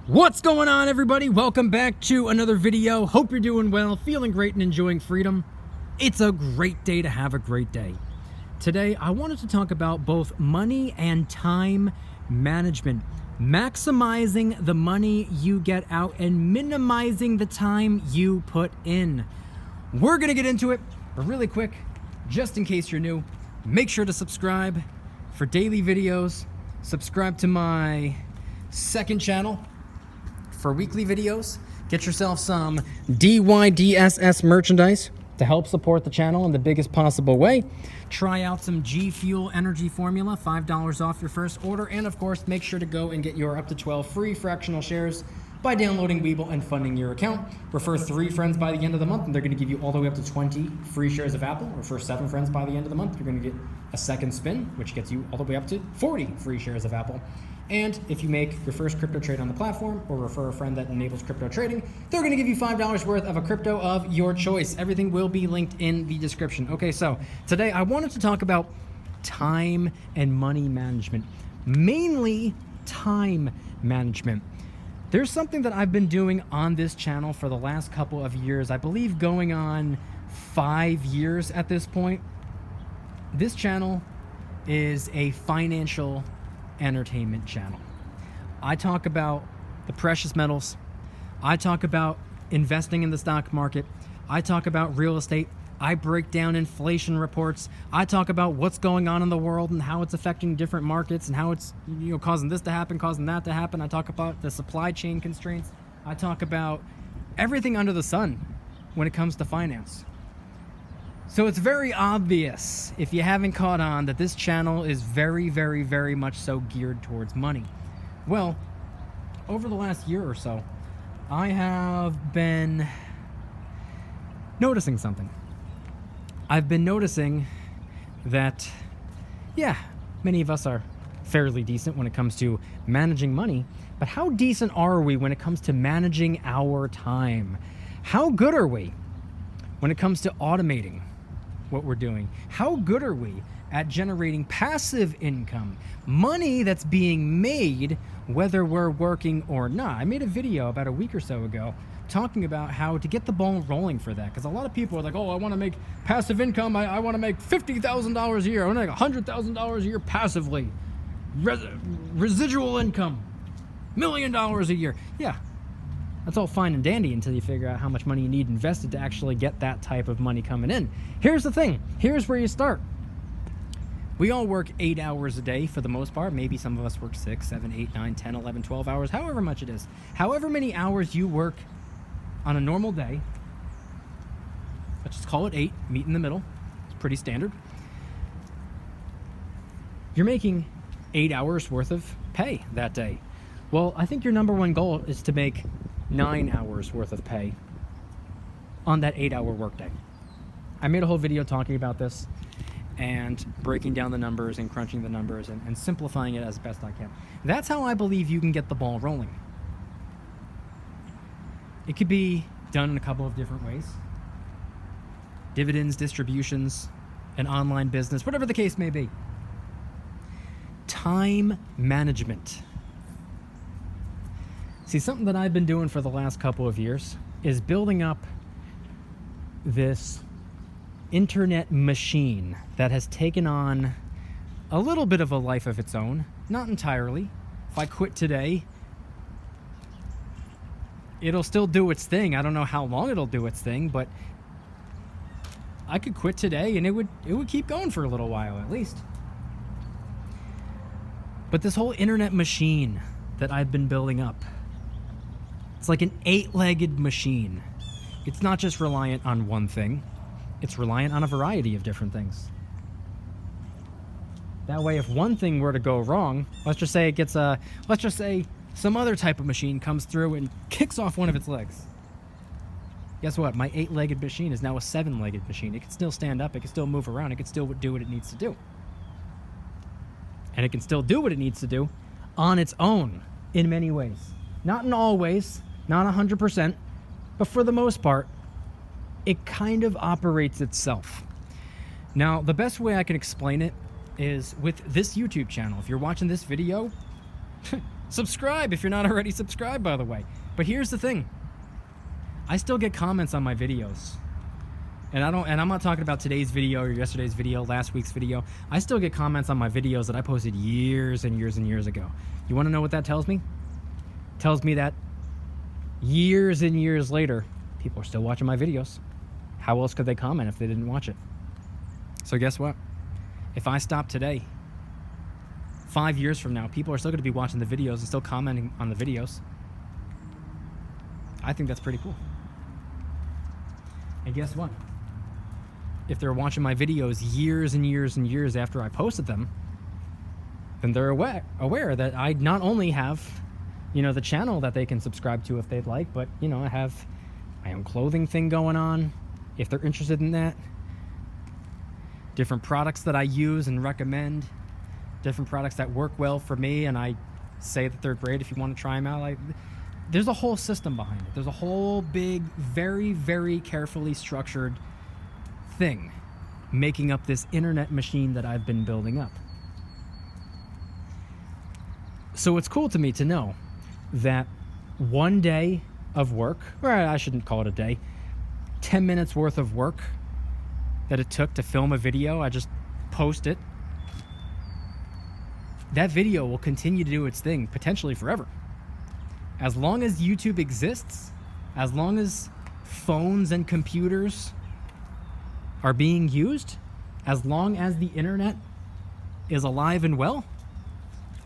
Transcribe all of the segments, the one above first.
What's going on, everybody? Welcome back to another video. Hope you're doing well, feeling great, and enjoying freedom. It's a great day to have a great day. Today, I wanted to talk about both money and time management. Maximizing the money you get out and minimizing the time you put in. We're going to get into it, but really quick, just in case you're new, make sure to subscribe for daily videos. Subscribe to my second channel for weekly videos. Get yourself some DYDSS merchandise to help support the channel in the biggest possible way. Try out some G Fuel energy formula, $5 off your first order. And of course, make sure to go and get your up to 12 free fractional shares by downloading Webull and funding your account. Refer 3 friends by the end of the month, and they're going to give you all the way up to 20 free shares of Apple. Refer 7 friends by the end of the month, you're going to get a second spin, which gets you all the way up to 40 free shares of Apple. And if you make your first crypto trade on the platform or refer a friend that enables crypto trading, they're going to give you $5 worth of a crypto of your choice. Everything will be linked in the description. Okay, so today I wanted to talk about time and money management, mainly time management. There's something that I've been doing on this channel for the last couple of years, I believe going on 5 years at this point. This channel is a financial entertainment channel. I talk about the precious metals. I talk about investing in the stock market. I talk about real estate. I break down inflation reports. I talk about what's going on in the world and how it's affecting different markets and how it's causing this to happen, causing that to happen. I talk about the supply chain constraints. I talk about everything under the sun when it comes to finance. So it's very obvious, if you haven't caught on, that this channel is very, very, very much so geared towards money. Well, over the last year or so, I have been noticing something. I've been noticing that, many of us are fairly decent when it comes to managing money, but how decent are we when it comes to managing our time? How good are we when it comes to automating what we're doing? How good are we at generating passive income, money that's being made whether we're working or not? I made a video about a week or so ago talking about how to get the ball rolling for that, because a lot of people are like, oh, I want to make passive income. I want to make $50,000 a year. I want to make $100,000 a year passively. Residual income, $1 million a year. Yeah, that's all fine and dandy until you figure out how much money you need invested to actually get that type of money coming in. Here's the thing. Here's where you start. We all work 8 hours a day for the most part. Maybe some of us work 6, 7, 8, 9, 10, 11, 12 hours, however much it is. However many hours you work on a normal day, let's just call it 8, meet in the middle. It's pretty standard. You're making 8 hours worth of pay that day. Well, I think your number one goal is to make 9 hours worth of pay on that 8-hour workday. I made a whole video talking about this and breaking down the numbers and crunching the numbers and simplifying it as best I can. That's how I believe you can get the ball rolling. It could be done in a couple of different ways. Dividends, distributions, an online business, whatever the case may be. Time management. See, something that I've been doing for the last couple of years is building up this internet machine that has taken on a little bit of a life of its own. Not entirely. If I quit today, it'll still do its thing. I don't know how long it'll do its thing, but I could quit today and it would keep going for a little while at least. But this whole internet machine that I've been building up, it's like an 8-legged machine. It's not just reliant on one thing. It's reliant on a variety of different things. That way, if one thing were to go wrong, let's just say some other type of machine comes through and kicks off one of its legs. Guess what? My 8-legged machine is now a 7-legged machine. It can still stand up. It can still move around. It can still do what it needs to do. And it can still do what it needs to do on its own in many ways. Not in all ways, not 100%, but for the most part, it kind of operates itself. Now, the best way I can explain it is with this YouTube channel. If you're watching this video, Subscribe if you're not already subscribed, by the way. But here's the thing. I still get comments on my videos. And I'm not talking about today's video or yesterday's video, last week's video. I still get comments on my videos that I posted years and years and years ago. You want to know what that tells me? It tells me that years and years later, people are still watching my videos. How else could they comment if they didn't watch it? So guess what? If I stop today, 5 years from now, people are still going to be watching the videos and still commenting on the videos. I think that's pretty cool. And guess what? If they're watching my videos years and years and years after I posted them, then they're aware that I not only have, the channel that they can subscribe to if they'd like, but, I have my own clothing thing going on, if they're interested in that. Different products that I use and recommend, different products that work well for me, and I say that they're great if you want to try them out. There's a whole system behind it. There's a whole big, very, very carefully structured thing making up this internet machine that I've been building up. So it's cool to me to know that one day of work, or I shouldn't call it a day, 10 minutes worth of work that it took to film a video, I just post it. That video will continue to do its thing potentially forever. As long as YouTube exists, as long as phones and computers are being used, as long as the internet is alive and well,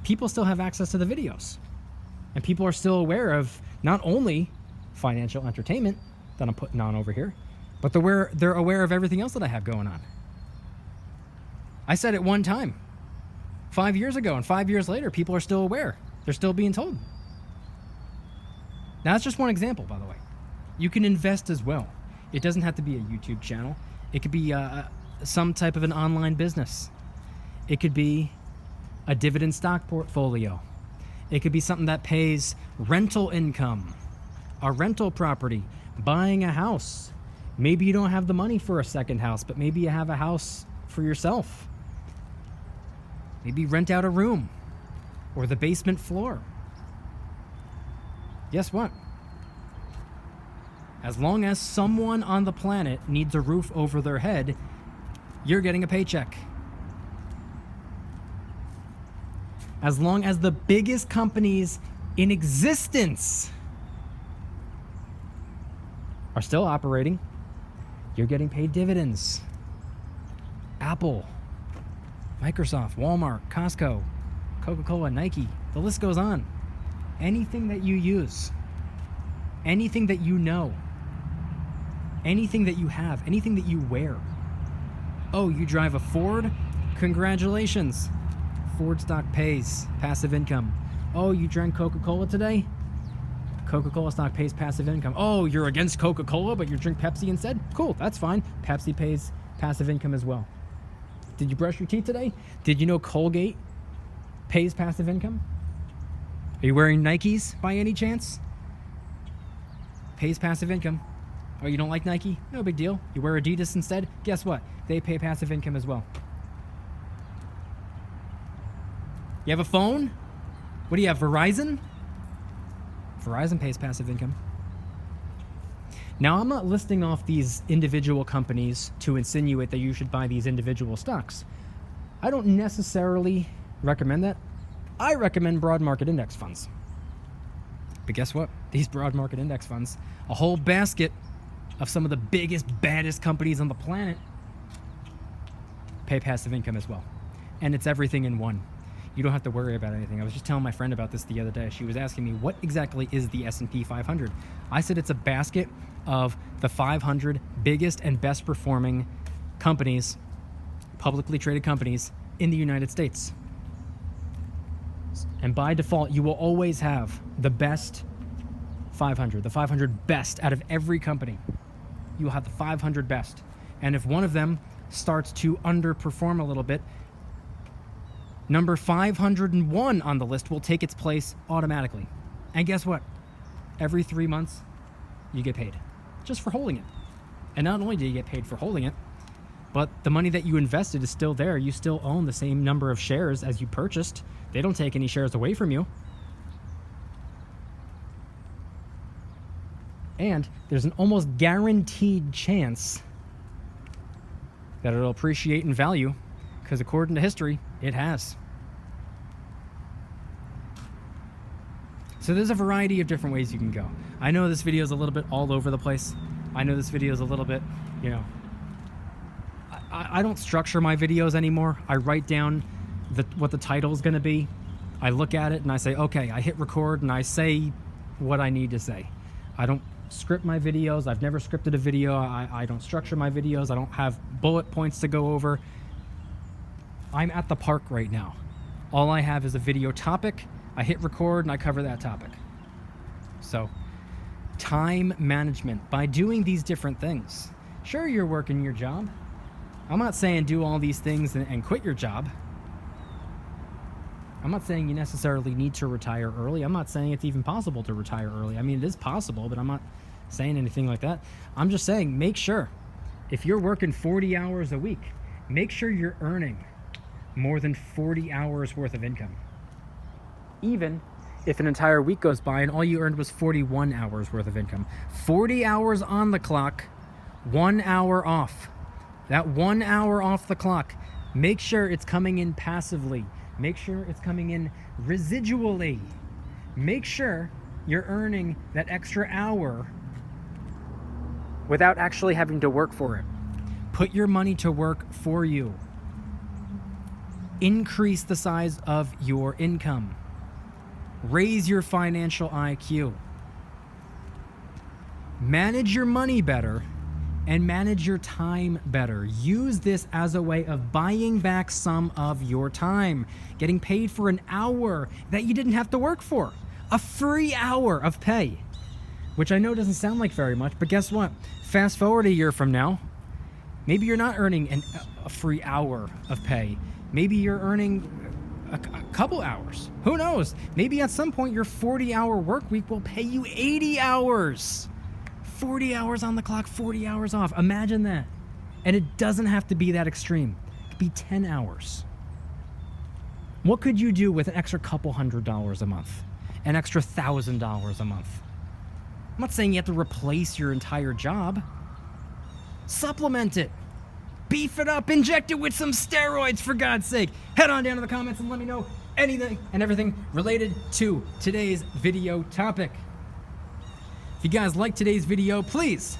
people still have access to the videos. And people are still aware of not only financial entertainment that I'm putting on over here, but they're aware of everything else that I have going on. I said it one time 5 years ago, and 5 years later, people are still aware. They're still being told. Now, that's just one example, by the way. You can invest as well. It doesn't have to be a YouTube channel. It could be some type of an online business. It could be a dividend stock portfolio. It could be something that pays rental income, a rental property, buying a house. Maybe you don't have the money for a second house, but maybe you have a house for yourself. Maybe rent out a room or the basement floor. Guess what? As long as someone on the planet needs a roof over their head, you're getting a paycheck. As long as the biggest companies in existence are still operating, you're getting paid dividends. Apple, Microsoft, Walmart, Costco, Coca-Cola, Nike, the list goes on. Anything that you use, anything that you know, anything that you have, anything that you wear. Oh, you drive a Ford? Congratulations. Ford stock pays passive income. Oh, you drank Coca-Cola today? Coca-Cola stock pays passive income. Oh, you're against Coca-Cola, but you drink Pepsi instead? Cool, that's fine. Pepsi pays passive income as well. Did you brush your teeth today? Did you know Colgate pays passive income? Are you wearing Nikes by any chance? Pays passive income. Oh, you don't like Nike? No big deal. You wear Adidas instead? Guess what? They pay passive income as well. You have a phone? What do you have, Verizon? Verizon pays passive income. Now, I'm not listing off these individual companies to insinuate that you should buy these individual stocks. I don't necessarily recommend that. I recommend broad market index funds. But guess what? These broad market index funds, a whole basket of some of the biggest, baddest companies on the planet, pay passive income as well. And it's everything in one. You don't have to worry about anything. I was just telling my friend about this the other day. She was asking me, what exactly is the S&P 500? I said it's a basket of the 500 biggest and best performing companies, publicly traded companies in the United States. And by default, you will always have the best 500, the 500 best out of every company. You will have the 500 best. And if one of them starts to underperform a little bit, number 501 on the list will take its place automatically. And guess what? Every 3 months, you get paid just for holding it. And not only do you get paid for holding it, but the money that you invested is still there. You still own the same number of shares as you purchased. They don't take any shares away from you. And there's an almost guaranteed chance that it'll appreciate in value, because according to history, it has. So there's a variety of different ways you can go. I know this video is a little bit all over the place. I know this video is a little bit, you know, I don't structure my videos anymore. I write down what the title is going to be. I look at it and I say, okay, I hit record and I say what I need to say. I don't script my videos. I've never scripted a video. I don't structure my videos. I don't have bullet points to go over. I'm at the park right now. All I have is a video topic. I hit record and I cover that topic. So, time management. By doing these different things. Sure, you're working your job. I'm not saying do all these things and quit your job. I'm not saying you necessarily need to retire early. I'm not saying it's even possible to retire early. I mean, it is possible, but I'm not saying anything like that. I'm just saying, make sure, if you're working 40 hours a week, make sure you're earning more than 40 hours worth of income. Even if an entire week goes by and all you earned was 41 hours worth of income. 40 hours on the clock, 1 hour off. That 1 hour off the clock, make sure it's coming in passively. Make sure it's coming in residually. Make sure you're earning that extra hour without actually having to work for it. Put your money to work for you. Increase the size of your income. Raise your financial IQ. Manage your money better and manage your time better. Use this as a way of buying back some of your time. Getting paid for an hour that you didn't have to work for. A free hour of pay. Which I know doesn't sound like very much, but guess what? Fast forward a year from now, maybe you're not earning a free hour of pay. Maybe you're earning a couple hours. Who knows? Maybe at some point your 40-hour work week will pay you 80 hours. 40 hours on the clock, 40 hours off. Imagine that. And it doesn't have to be that extreme. It could be 10 hours. What could you do with an extra couple $100 a month? An extra $1,000 a month? I'm not saying you have to replace your entire job. Supplement it. Beef it up. Inject it with some steroids, for God's sake. Head on down to the comments and let me know anything and everything related to today's video topic. If you guys like today's video, please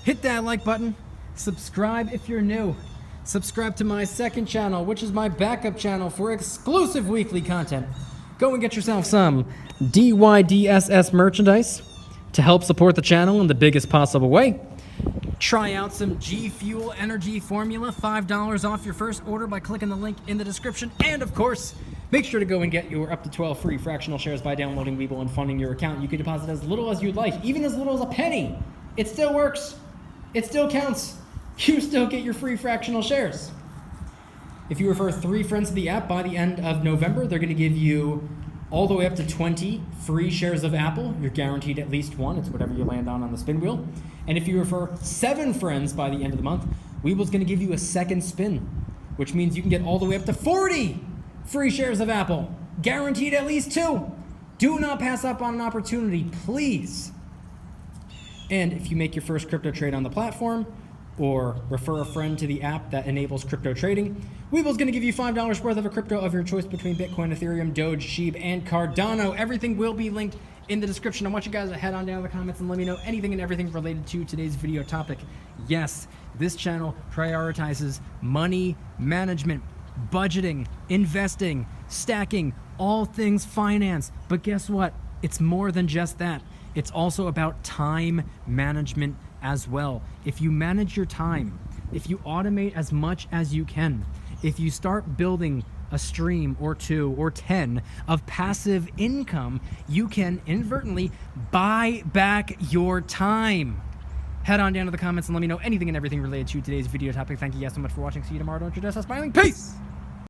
hit that like button. Subscribe if you're new. Subscribe to my second channel, which is my backup channel for exclusive weekly content. Go and get yourself some DYDSS merchandise to help support the channel in the biggest possible way. Try out some G Fuel Energy Formula, $5 off your first order by clicking the link in the description. And of course, make sure to go and get your up to 12 free fractional shares by downloading Webull and funding your account. You can deposit as little as you'd like, even as little as a penny. It still works. It still counts. You still get your free fractional shares. If you refer 3 friends to the app by the end of November, they're going to give you all the way up to 20 free shares of Apple. You're guaranteed at least one. It's whatever you land on the spin wheel. And if you refer 7 friends by the end of the month, Webull's going to give you a second spin, which means you can get all the way up to 40 free shares of Apple. Guaranteed at least 2. Do not pass up on an opportunity, please. And if you make your first crypto trade on the platform, or refer a friend to the app that enables crypto trading, Webull's going to give you $5 worth of a crypto of your choice between Bitcoin, Ethereum, Doge, SHIB, and Cardano. Everything will be linked in the description. I want you guys to head on down in the comments and let me know anything and everything related to today's video topic. Yes, this channel prioritizes money management, budgeting, investing, stacking, all things finance. But guess what? It's more than just that. It's also about time management as well. If you manage your time, if you automate as much as you can, if you start building a stream or 2 or 10 of passive income, you can inadvertently buy back your time. Head on down to the comments and let me know anything and everything related to today's video topic. Thank you guys so much for watching. See you tomorrow. Don't you just smiling. Peace!